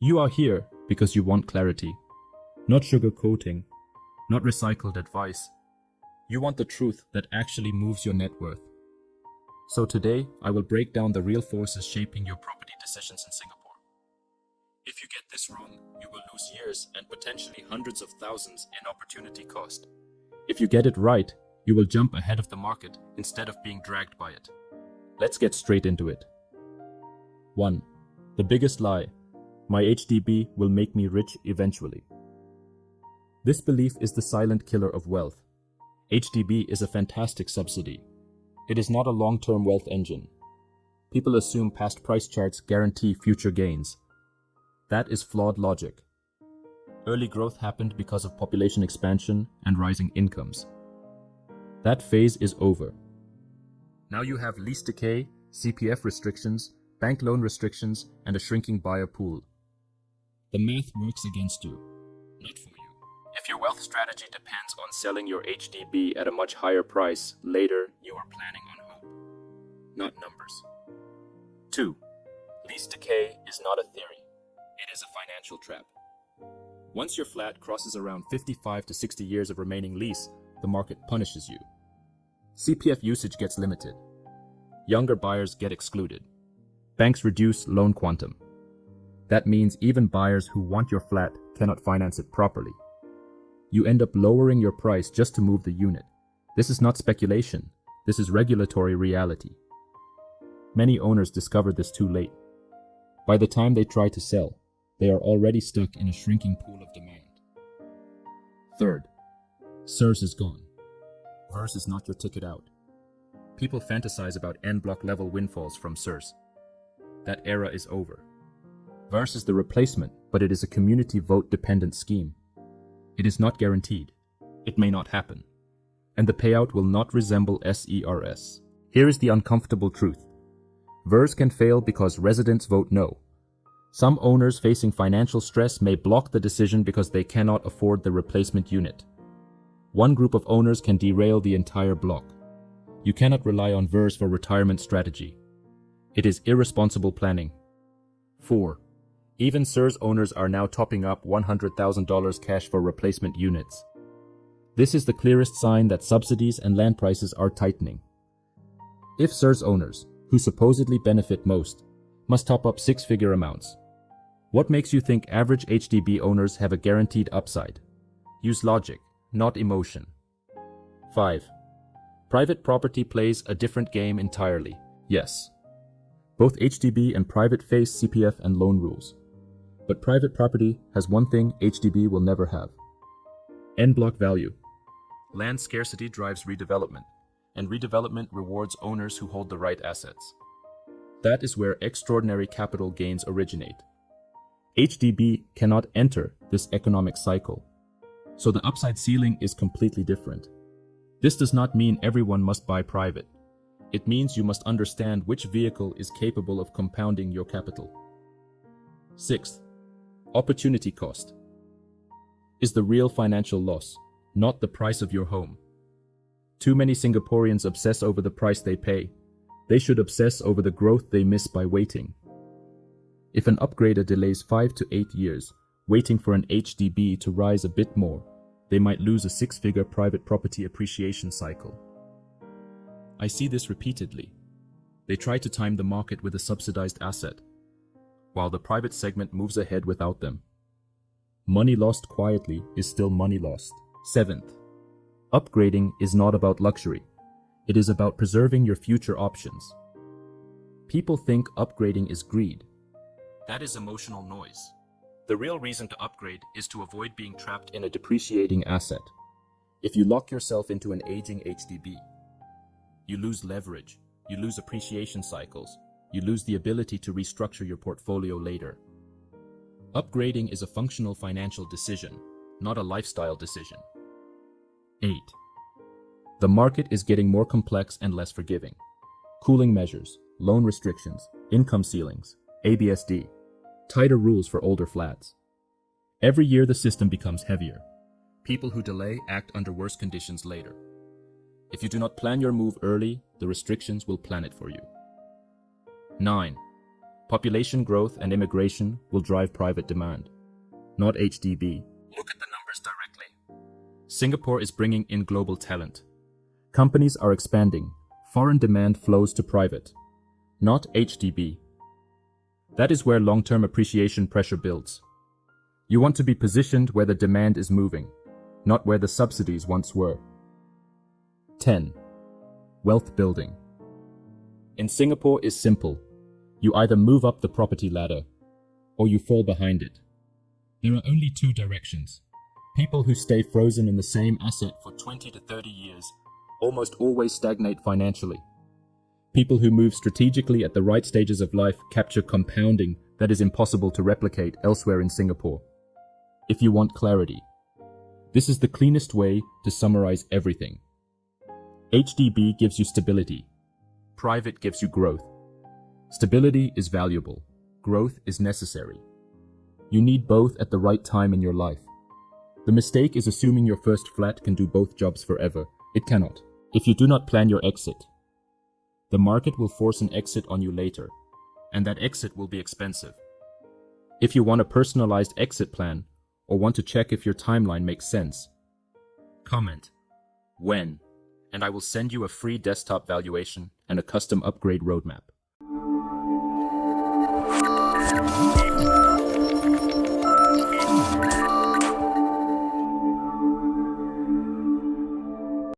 You are here because you want clarity, not sugarcoating, not recycled advice. You want the truth that actually moves your net worth. So today, I will break down the real forces shaping your property decisions in Singapore. If you get this wrong, you will lose years and potentially hundreds of thousands in opportunity cost. If you get it right, you will jump ahead of the market instead of being dragged by it. Let's get straight into it. 1. The biggest lie. My HDB will make me rich eventually. This belief is the silent killer of wealth. HDB is a fantastic subsidy. It is not a long-term wealth engine. People assume past price charts guarantee future gains. That is flawed logic. Early growth happened because of population expansion and rising incomes. That phase is over. Now you have lease decay, CPF restrictions, bank loan restrictions, and a shrinking buyer pool. The math works against you, not for you. If your wealth strategy depends on selling your HDB at a much higher price later, you are planning on hope, not numbers. 2. Lease decay is not a theory. It is a financial trap. Once your flat crosses around 55 to 60 years of remaining lease, the market punishes you. CPF usage gets limited. Younger buyers get excluded. Banks reduce loan quantum. That means even buyers who want your flat cannot finance it properly. You end up lowering your price just to move the unit. This is not speculation. This is regulatory reality. Many owners discover this too late. By the time they try to sell, they are already stuck in a shrinking pool of demand. 3rd, SIRS is gone. VERS is not your ticket out. People fantasize about en-bloc level windfalls from SIRS. That era is over. VERS is the replacement, but it is a community vote dependent scheme. It is not guaranteed. It may not happen. And the payout will not resemble SERS. Here is the uncomfortable truth. VERS can fail because residents vote no. Some owners facing financial stress may block the decision because they cannot afford the replacement unit. One group of owners can derail the entire block. You cannot rely on VERS for retirement strategy. It is irresponsible planning. 4. Even SIRS owners are now topping up $100,000 cash for replacement units. This is the clearest sign that subsidies and land prices are tightening. If SIRS owners, who supposedly benefit most, must top up six-figure amounts, what makes you think average HDB owners have a guaranteed upside? Use logic, not emotion. 5. Private property plays a different game entirely. Yes. Both HDB and private face CPF and loan rules. But private property has one thing HDB will never have. En-bloc value. Land scarcity drives redevelopment, and redevelopment rewards owners who hold the right assets. That is where extraordinary capital gains originate. HDB cannot enter this economic cycle, so the upside ceiling is completely different. This does not mean everyone must buy private. It means you must understand which vehicle is capable of compounding your capital. 6th, opportunity cost is the real financial loss, not the price of your home. Too many Singaporeans obsess over the price they pay. They should obsess over the growth they miss by waiting. If an upgrader delays 5 to 8 years, waiting for an HDB to rise a bit more, they might lose a six-figure private property appreciation cycle. I see this repeatedly. They try to time the market with a subsidized asset, while the private segment moves ahead without them. Money lost quietly is still money lost. 7th, upgrading is not about luxury. It is about preserving your future options. People think upgrading is greed. That is emotional noise. The real reason to upgrade is to avoid being trapped in a depreciating asset. If you lock yourself into an aging HDB, you lose leverage, you lose appreciation cycles, you lose the ability to restructure your portfolio later. Upgrading is a functional financial decision, not a lifestyle decision. 8. The market is getting more complex and less forgiving. Cooling measures, loan restrictions, income ceilings, ABSD, tighter rules for older flats. Every year the system becomes heavier. People who delay act under worse conditions later. If you do not plan your move early, the restrictions will plan it for you. 9. Population growth and immigration will drive private demand, not HDB. Look at the numbers directly. Singapore is bringing in global talent. Companies are expanding. Foreign demand flows to private, not HDB. That is where long-term appreciation pressure builds. You want to be positioned where the demand is moving, not where the subsidies once were. 10. Wealth building. In Singapore is simple. You either move up the property ladder, or you fall behind it. There are only two directions. People who stay frozen in the same asset for 20 to 30 years almost always stagnate financially. People who move strategically at the right stages of life capture compounding that is impossible to replicate elsewhere in Singapore. If you want clarity, this is the cleanest way to summarize everything. HDB gives you stability. Private gives you growth. Stability is valuable. Growth is necessary. You need both at the right time in your life. The mistake is assuming your first flat can do both jobs forever. It cannot. If you do not plan your exit, the market will force an exit on you later, and that exit will be expensive. If you want a personalized exit plan, or want to check if your timeline makes sense, comment when, and I will send you a free desktop valuation and a custom upgrade roadmap.